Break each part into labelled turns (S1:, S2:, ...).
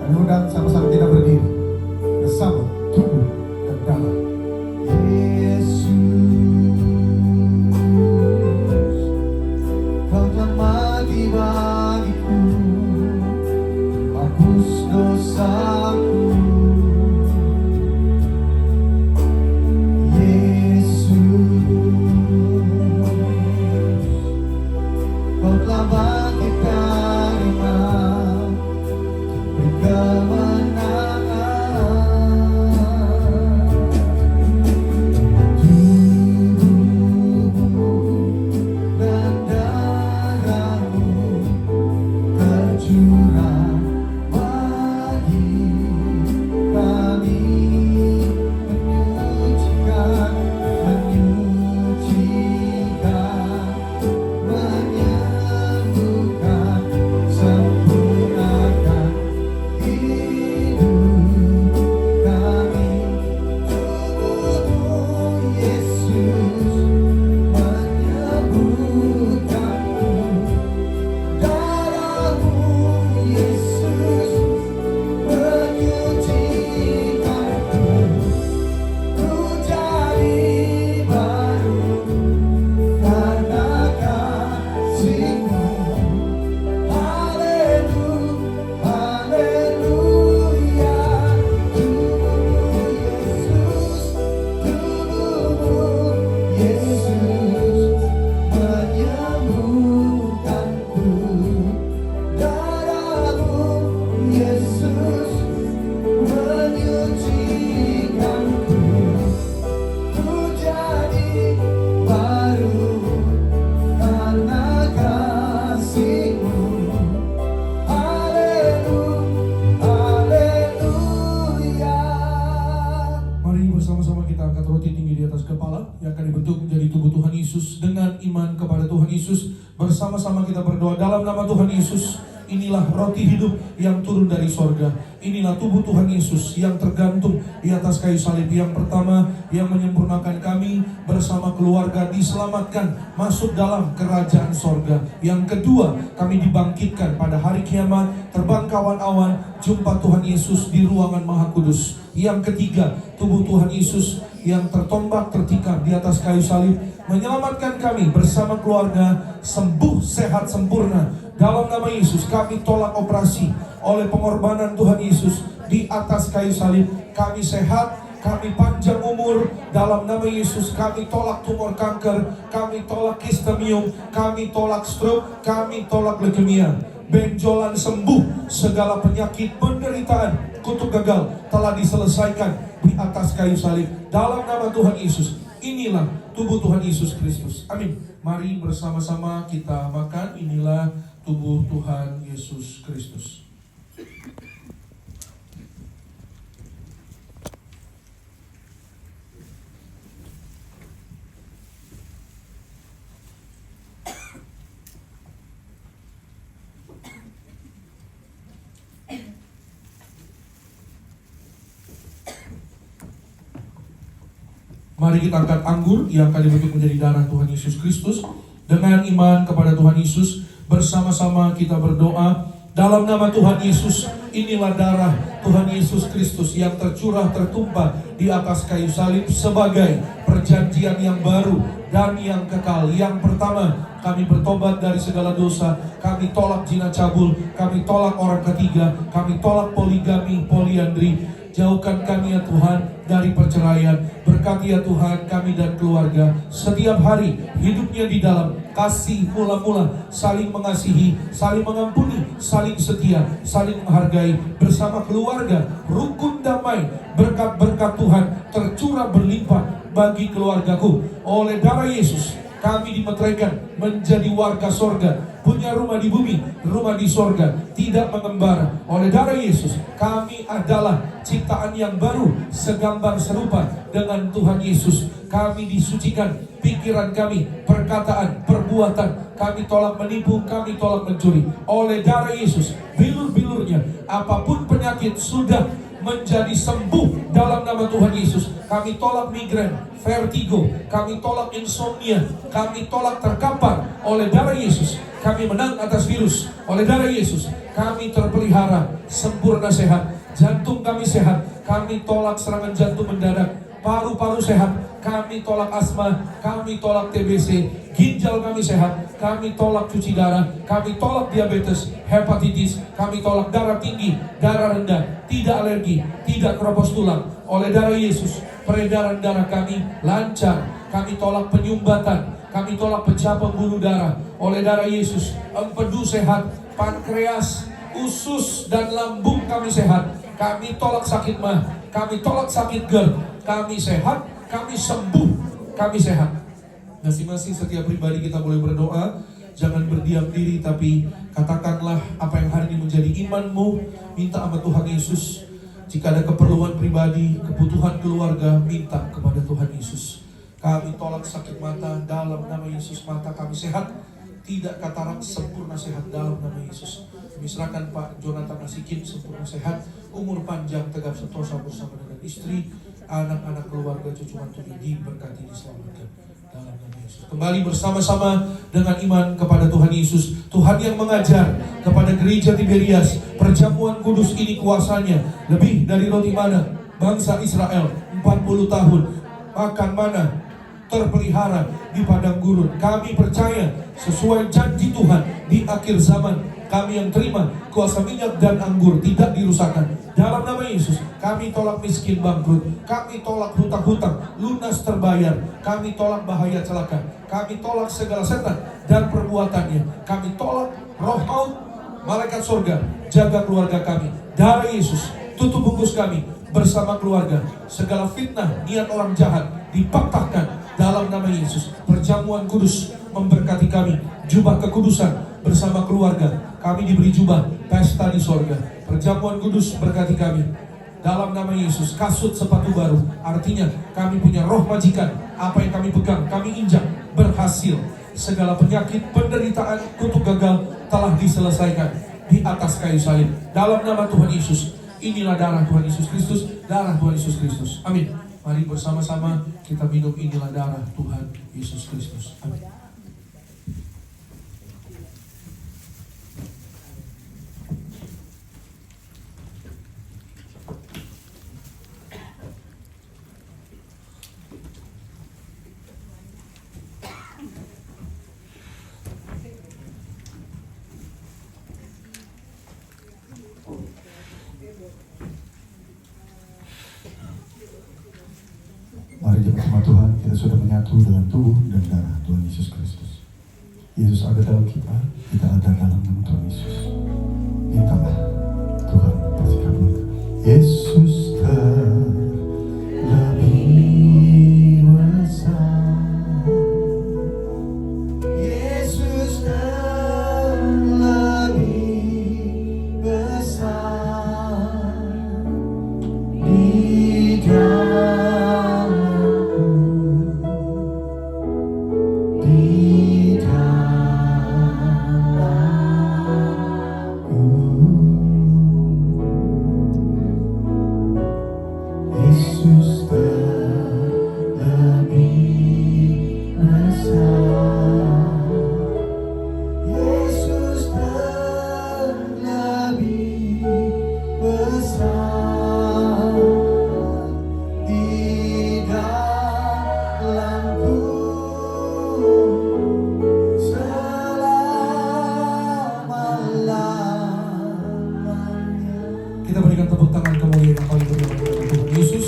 S1: Kami undang sama-sama kita berdiri bersama tubuh dan darah Yesus. Kau telah mati bagiku, hapus dosaku. Yesus, kau telah bangkitkan iman, beri kemenangan. Tubuhmu dan darahmu tercurah bagi kami, menyucikan, menyembuhkan, sempurnakan hidup kami. Tubuhmu Yesus menyembuhkanku, darahmu Yesus menyucikanku. Ku jadi baru karena kasih-Mu. Haleluya, haleluya. Tubuhmu Yesus, tubuhmu Yesus menyembuhkanku, darahmu Yesus menyucikanku. Ku jadi baru karena kasih-Mu. Haleluya, haleluya.
S2: Mari bersama-sama kita angkat roti tinggi di atas kepala yang akan dibentuk menjadi tubuh Tuhan Yesus. Dengan iman kepada Tuhan Yesus, bersama-sama kita berdoa dalam nama Tuhan Yesus. Inilah roti hidup yang turun dari sorga. Inilah tubuh Tuhan Yesus yang tergantung di atas kayu salib. Yang pertama, yang menyempurnakan kami bersama keluarga diselamatkan masuk dalam kerajaan sorga. Yang kedua, kami dibangkitkan pada hari kiamat, terbang kawan-awan, jumpa Tuhan Yesus di ruangan Maha Kudus. Yang ketiga, tubuh Tuhan Yesus yang tertombak, tertikam di atas kayu salib, menyelamatkan kami bersama keluarga, sembuh, sehat, sempurna. Dalam nama Yesus, kami tolak operasi oleh pengorbanan Tuhan Yesus di atas kayu salib. Kami sehat, kami panjang umur. Dalam nama Yesus, kami tolak tumor kanker, kami tolak kistemium, kami tolak stroke, kami tolak leukemia. Benjolan sembuh, segala penyakit, penderitaan, kutuk gagal telah diselesaikan di atas kayu salib. Dalam nama Tuhan Yesus, inilah tubuh Tuhan Yesus Kristus. Amin. Mari bersama-sama kita makan. Inilah tubuh Tuhan Yesus Kristus. Mari kita angkat anggur yang akan dibentuk menjadi darah Tuhan Yesus Kristus. Dengan iman kepada Tuhan Yesus, bersama-sama kita berdoa dalam nama Tuhan Yesus. Inilah darah Tuhan Yesus Kristus yang tercurah, tertumpah di atas kayu salib sebagai perjanjian yang baru dan yang kekal. Yang pertama, kami bertobat dari segala dosa. Kami tolak zina cabul, kami tolak orang ketiga, kami tolak poligami, poliandri. Jauhkan kami ya Tuhan dari perceraian. Berkati ya Tuhan kami dan keluarga setiap hari hidupnya di dalam kasih mula-mula, saling mengasihi, saling mengampuni, saling setia, saling menghargai bersama keluarga, rukun damai. Berkat-berkat Tuhan tercurah berlimpah bagi keluargaku. Oleh darah Yesus kami dimeteraikan menjadi warga sorga, punya rumah di bumi, rumah di sorga, tidak mengembara. Oleh darah Yesus kami adalah ciptaan yang baru, segambar serupa dengan Tuhan Yesus. Kami disucikan, pikiran kami, perkataan, perbuatan, kami tolak menipu, kami tolak mencuri. Oleh darah Yesus, bilur-bilurnya, apapun penyakit sudah menjadi sembuh dalam nama Tuhan Yesus. Kami tolak migrain, vertigo, kami tolak insomnia, kami tolak terkapar oleh darah Yesus. Kami menang atas virus oleh darah Yesus. Kami terpelihara, sempurna sehat. Jantung kami sehat, kami tolak serangan jantung mendadak. Paru-paru sehat, kami tolak asma, kami tolak TBC. Ginjal kami sehat, kami tolak cuci darah, kami tolak diabetes, hepatitis, kami tolak darah tinggi, darah rendah, tidak alergi, tidak keropos tulang. Oleh darah Yesus, peredaran darah kami lancar. Kami tolak penyumbatan, kami tolak pecah pembuluh darah. Oleh darah Yesus, empedu sehat, pankreas, usus dan lambung kami sehat. Kami tolak sakit mah, kami tolak sakit GERD. Kami sehat, kami sembuh, kami sehat. Masing-masing setiap pribadi kita boleh berdoa. Jangan berdiam diri, tapi katakanlah apa yang hari ini menjadi imanmu. Minta sama Tuhan Yesus. Jika ada keperluan pribadi, kebutuhan keluarga, minta kepada Tuhan Yesus. Kami tolak sakit mata dalam nama Yesus. Mata kami sehat, tidak katarak, sempurna sehat dalam nama Yesus. Kami serahkan Pak Jonathan Nasikin, sempurna sehat, umur panjang, tegap sentosa bersama dengan istri, anak-anak, keluarga, cucu mantunya diberkati, diselamatkan dalam nama Yesus. Kembali bersama-sama dengan iman kepada Tuhan Yesus. Tuhan yang mengajar kepada gereja Tiberias, perjamuan kudus ini kuasanya lebih dari roti mana bangsa Israel 40 tahun makan mana terpelihara di padang gurun. Kami percaya sesuai janji Tuhan di akhir zaman, kami yang terima kuasa minyak dan anggur tidak dirusakkan. Dalam nama Yesus, kami tolak miskin bangkrut, kami tolak hutang-hutang lunas terbayar, kami tolak bahaya celaka, kami tolak segala setan dan perbuatannya, kami tolak roh maut, malaikat surga, jaga keluarga kami. Darah Yesus, tutup bungkus kami bersama keluarga. Segala fitnah, niat orang jahat dipatahkan dalam nama Yesus. Perjamuan kudus memberkati kami, jubah kekudusan bersama keluarga. Kami diberi jubah pesta di sorga. Perjamuan kudus berkati kami dalam nama Yesus. Kasut sepatu baru, artinya kami punya roh majikan. Apa yang kami pegang, kami injak, berhasil. Segala penyakit, penderitaan, kutuk gagal telah diselesaikan di atas kayu salib. Dalam nama Tuhan Yesus. Inilah darah Tuhan Yesus Kristus, darah Tuhan Yesus Kristus. Amin. Mari bersama-sama kita minum, inilah darah Tuhan Yesus Kristus. Amin.
S1: Mari bersama Tuhan, kita sudah menyatu dalam tubuh dan darah Tuhan Yesus Kristus. Yesus ada dalam kita, kita ada dalam nama Tuhan Yesus. Mintalah, Tuhan pasti kabulkan. Yesus terlebih besar, Yesus terlebih besar di dalam
S2: Kita berikan tepuk tangan kemuliaan yang paling berlimpah kepada Tuhan Yesus.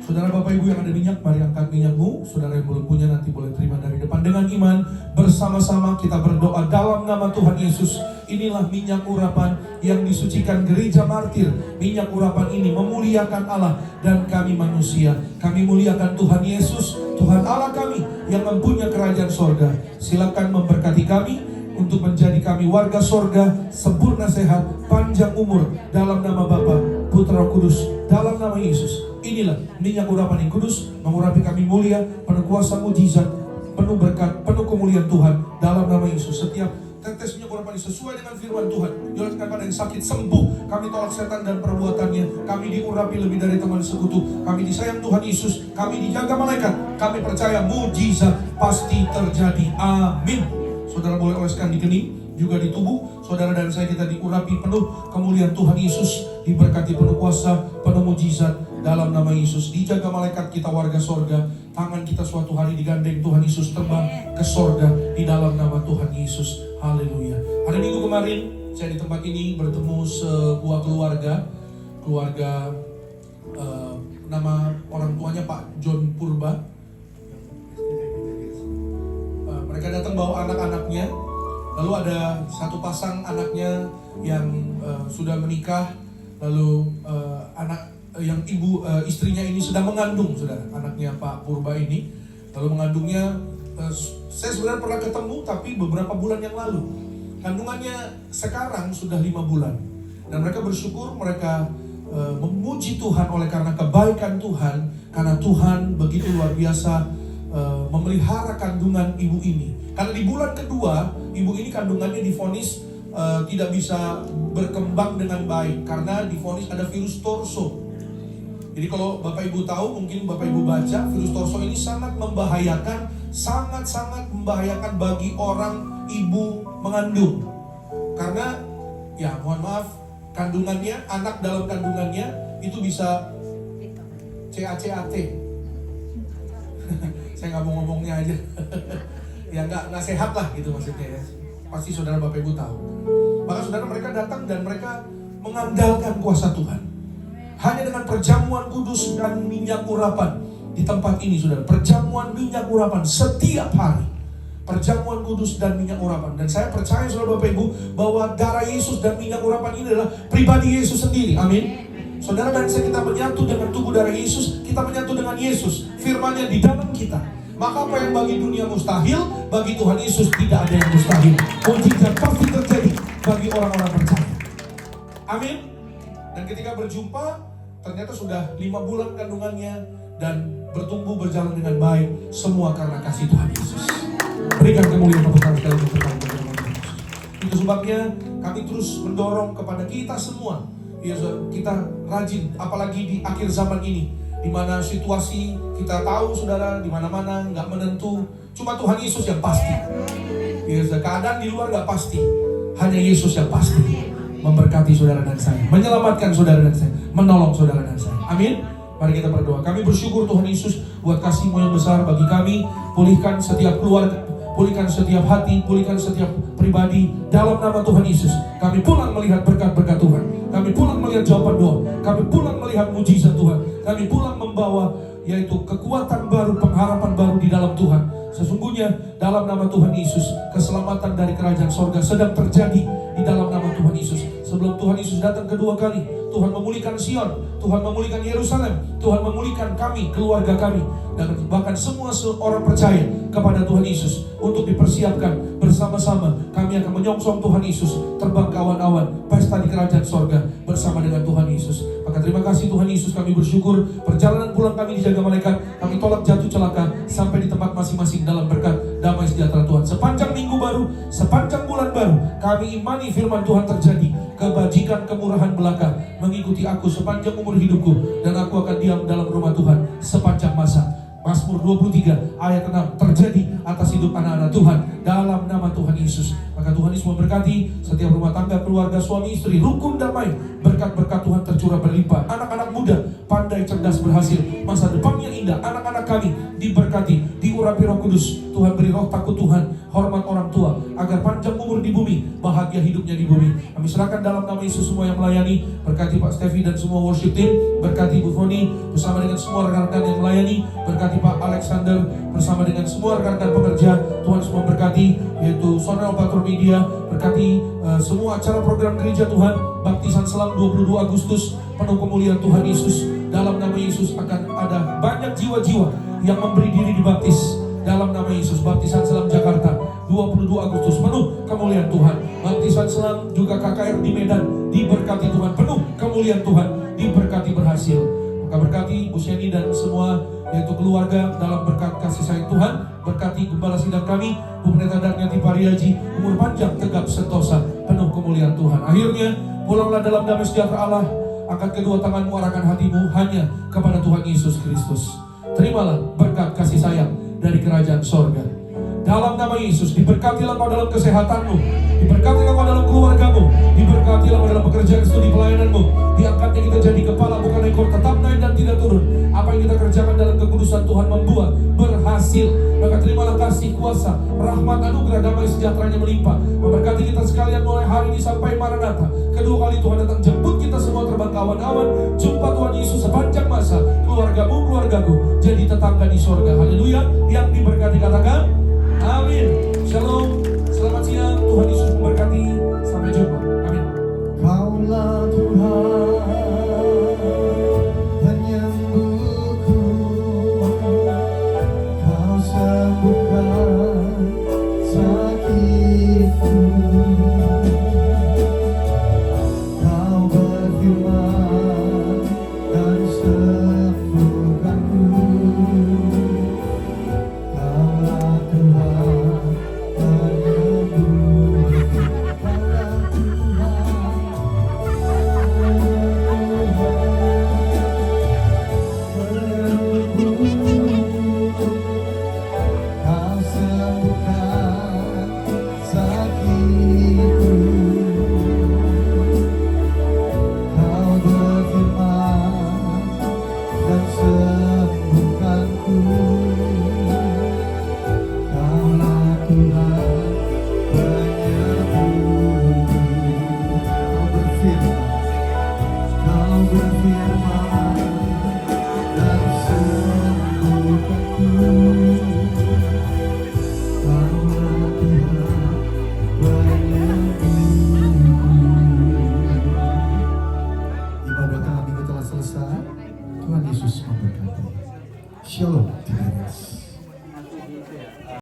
S2: Saudara Bapak Ibu yang ada minyak, mari angkat minyakmu. Saudara yang belum punya nanti boleh terima dari depan. Dengan iman bersama-sama kita berdoa dalam nama Tuhan Yesus. Inilah minyak urapan yang disucikan gereja martir. Minyak urapan ini memuliakan Allah dan kami manusia. Kami muliakan Tuhan Yesus, Tuhan Allah kami yang mempunyai kerajaan sorga. Silakan memberkati kami untuk menjadi kami warga sorga, sempurna sehat, panjang umur, dalam nama Bapa, Putra, Roh Kudus, dalam nama Yesus. Inilah minyak urapan yang kudus, mengurapi kami mulia, penuh kuasa mujizat, penuh berkat, penuh kemuliaan Tuhan, dalam nama Yesus. Setiap tetes minyak urapan ini sesuai dengan firman Tuhan. Dioleskan pada yang sakit sembuh. Kami tolak setan dan perbuatannya. Kami diurapi lebih dari teman sekutu. Kami disayang Tuhan Yesus. Kami dijaga malaikat. Kami percaya mujizat pasti terjadi. Amin. Saudara boleh oleskan di kening, juga di tubuh. Saudara dan saya kita diurapi penuh kemuliaan Tuhan Yesus. Diberkati penuh kuasa, penuh mujizat dalam nama Yesus. Dijaga malaikat kita warga sorga. Tangan kita suatu hari digandeng Tuhan Yesus terbang ke sorga di dalam nama Tuhan Yesus. Haleluya. Hari Minggu kemarin saya di tempat ini bertemu sebuah keluarga nama orang tuanya Pak John Purba. Mereka datang bawa anak-anaknya. Lalu ada satu pasang anaknya yang sudah menikah. Lalu istrinya ini sedang mengandung, saudara. Anaknya Pak Purba ini. Lalu mengandungnya, saya sebenarnya pernah ketemu tapi beberapa bulan yang lalu. Kandungannya sekarang sudah 5 bulan. Dan mereka bersyukur, mereka memuji Tuhan oleh karena kebaikan Tuhan. Karena Tuhan begitu luar biasa memelihara kandungan ibu ini. Karena di bulan kedua, ibu ini kandungannya divonis tidak bisa berkembang dengan baik. Karena divonis ada virus torso. Jadi kalau Bapak Ibu tahu, mungkin Bapak Ibu baca, virus torso ini sangat membahayakan, sangat-sangat membahayakan bagi orang ibu mengandung. Karena, ya mohon maaf, kandungannya, anak dalam kandungannya itu bisa CACAT. Saya nggak mau ngomongnya aja. Ya nggak sehat lah gitu maksudnya ya. Pasti saudara Bapak Ibu tahu. Maka saudara mereka datang dan mereka mengandalkan kuasa Tuhan. Hanya dengan perjamuan kudus dan minyak urapan di tempat ini, saudara. Perjamuan minyak urapan setiap hari. Perjamuan kudus dan minyak urapan. Dan saya percaya saudara Bapak Ibu bahwa darah Yesus dan minyak urapan ini adalah pribadi Yesus sendiri. Amin. Saudara dan saya, kita menyatu dengan tubuh darah Yesus. Kita menyatu dengan Yesus. Firman-Nya di dalam kita. Maka apa yang bagi dunia mustahil, bagi Tuhan Yesus tidak ada yang mustahil. Mujizat pasti terjadi bagi orang-orang percaya. Amin. Dan ketika berjumpa, ternyata sudah 5 bulan kandungannya dan bertumbuh berjalan dengan baik. Semua karena kasih Tuhan Yesus. Berikan kemuliaan tepuk tangan sekali untuk Tuhan Yesus. Itu sebabnya kami terus mendorong kepada kita semua. Ya, kita rajin, apalagi di akhir zaman ini, di mana situasi kita tahu saudara di mana-mana nggak menentu. Cuma Tuhan Yesus yang pasti. Ya, keadaan di luar nggak pasti. Hanya Yesus yang pasti memberkati saudara dan saya, menyelamatkan saudara dan saya, menolong saudara dan saya. Amin. Mari kita berdoa. Kami bersyukur Tuhan Yesus buat kasih-Mu yang besar bagi kami. Pulihkan setiap keluarga, pulihkan setiap hati, pulihkan setiap pribadi dalam nama Tuhan Yesus. Kami pulang melihat berkat-berkat Tuhan. Kami pulang melihat jawaban doa. Kami pulang melihat mujizat Tuhan. Kami pulang membawa yaitu kekuatan baru, pengharapan baru di dalam Tuhan. Sesungguhnya dalam nama Tuhan Yesus, keselamatan dari kerajaan sorga sedang terjadi di dalam nama Tuhan Yesus. Sebelum Tuhan Yesus datang kedua kali, Tuhan memulihkan Sion, Tuhan memulihkan Yerusalem, Tuhan memulihkan kami, keluarga kami, dan bahkan semua orang percaya kepada Tuhan Yesus untuk dipersiapkan bersama-sama. Kami akan menyongsong Tuhan Yesus, terbang ke awan-awan, pesta di kerajaan sorga bersama dengan Tuhan Yesus. Maka terima kasih Tuhan Yesus, kami bersyukur perjalanan pulang kami dijaga malaikat. Kami tolak jatuh celaka sampai di tempat masing-masing dalam berkat damai sejahtera Tuhan. Sepanjang minggu baru, sepanjang bulan baru, kami imani firman Tuhan terjadi. Kebajikan, kemurahan belaka mengikuti aku sepanjang umur hidupku, dan aku akan diam dalam rumah Tuhan sepanjang masa. Mazmur 23 ayat 6 terjadi atas hidup anak-anak Tuhan dalam nama Tuhan Yesus. Maka Tuhan Yesus memberkati setiap rumah tangga, keluarga, suami, istri, rukun damai. Berkat-berkat Tuhan tercurah berlimpah. Anak-anak muda pandai, cerdas, berhasil, masa depannya indah. Anak-anak kami diberkati, diurapi Roh Kudus. Tuhan beri roh takut Tuhan, hormat orang tua, agar panjang umur di bumi, bahagia hidupnya di bumi. Kami serahkan dalam nama Yesus semua yang melayani. Berkati Pak Stevi dan semua worship team. Berkati Bu Foni bersama dengan semua rekan-rekan yang melayani. Berkati Pak Alexander bersama dengan semua rekan-rekan pekerja. Tuhan semua berkati, yaitu Sonel Operator Media. Berkati semua acara program gereja Tuhan. Baptisan Selam 22 Agustus, penuh kemuliaan Tuhan Yesus. Dalam nama Yesus akan ada banyak jiwa-jiwa yang memberi diri dibaptis dalam nama Yesus. Baptisan Selam Jakarta 22 Agustus, penuh kemuliaan Tuhan. Baptisan Selam juga KKR di Medan, diberkati Tuhan, penuh kemuliaan Tuhan, diberkati berhasil. Maka Maka berkati Bu Sheni dan semua yaitu keluarga dalam berkat kasih sayang Tuhan. Berkati Gembala Sidang kami, Bu Pendeta Darniati Pariaji, umur panjang, tegap, sentosa, penuh kemuliaan Tuhan. Akhirnya pulanglah dalam damai sejahtera Allah. Angkat kedua tanganmu, arahkan hatimu hanya kepada Tuhan Yesus Kristus. Terimalah berkat kasih sayang dari kerajaan sorga. Dalam nama Yesus, diberkatilah kau dalam kesehatanmu, diberkatilah kau dalam keluargamu, diberkatilah kau dalam pekerjaan studi pelayananmu. Diangkatnya kita jadi kepala bukan ekor, tetap naik dan tidak turun. Apa yang kita kerjakan dalam kekudusan Tuhan membuat berhasil. Maka terimalah kasih, kuasa, rahmat, anugerah, damai sejahteranya melimpah. Memberkati kita sekalian mulai hari ini sampai Maranatha. Kedua kali Tuhan datang jemput kita semua terbang kawan-kawan. Jumpa Tuhan Yesus sepanjang masa. Keluargamu, keluargaku jadi tetangga di sorga. Haleluya. Yang diberkati katakan amin. Shalom. Selamat siang. Tuhan Yesus memberkati. Sampai jumpa. Amin.
S1: Kaulah